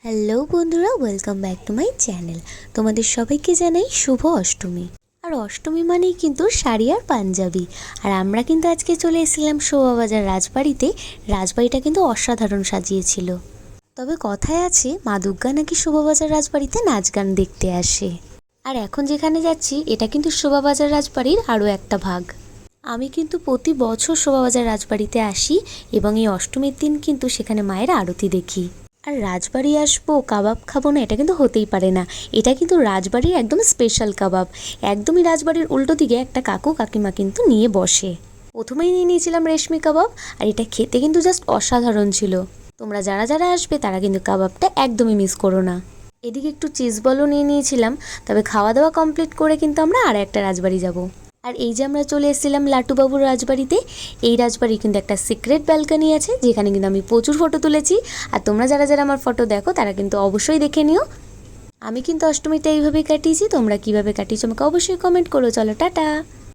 Hello বন্ধুরা, welcome back to my channel. তোমাদের সবাইকে জানাই শুভ অষ্টমী। আর অষ্টমী মানেই কিন্তু শাড়ি আর পাঞ্জাবি। আর আমরা কিন্তু আজকে চলে এসেছিলাম শোভাবাজার রাজবাড়িতে। রাজবাড়িটা কিন্তু অসাধারণ সাজিয়েছিল। তবে কথায় আছে, মা দুর্গা নাকি শোভাবাজার রাজবাড়িতে নাচ গান দেখতে আসে। আর এখন যেখানে যাচ্ছি এটা কিন্তু শোভাবাজার রাজবাড়ির আরও একটা ভাগ। আমি কিন্তু প্রতি বছর শোভাবাজার রাজবাড়িতে আসি এবং এই অষ্টমীর দিন কিন্তু সেখানে মায়ের আরতি দেখি। আর রাজবাড়ি আসবো, কাবাব খাবো না, এটা কিন্তু হতেই পারে না। এটা কিন্তু রাজবাড়ির একদম স্পেশাল কাবাব। একদমই রাজবাড়ির উল্টো দিকে একটা কাকু কাকিমা কিন্তু নিয়ে বসে। প্রথমেই নিয়ে নিয়েছিলাম রেশমি কাবাব, আর এটা খেতে কিন্তু জাস্ট অসাধারণ ছিল। তোমরা যারা যারা আসবে তারা কিন্তু কাবাবটা একদমই মিস করো না। এদিকে একটু চিজ বলও নিয়ে নিয়েছিলাম। তবে খাওয়া দাওয়া কমপ্লিট করে কিন্তু আমরা আর একটা রাজবাড়ি যাব। আর এই যে আমরা চলে এসেছিলাম লাটুবাবুর রাজবাড়িতে। এই রাজবাড়ির কিন্তু একটা সিক্রেট ব্যালকনি আছে, যেখানে কিন্তু আমি প্রচুর ফটো তুলেছি। আর তোমরা যারা যারা আমার ফটো দেখো তারা কিন্তু অবশ্যই দেখে নিও। আমি কিন্তু অষ্টমীটা এইভাবেই কাটিয়েছি। তোমরা কিভাবে কাটিয়েছো আমাকে অবশ্যই কমেন্ট করো। চলো টাটা।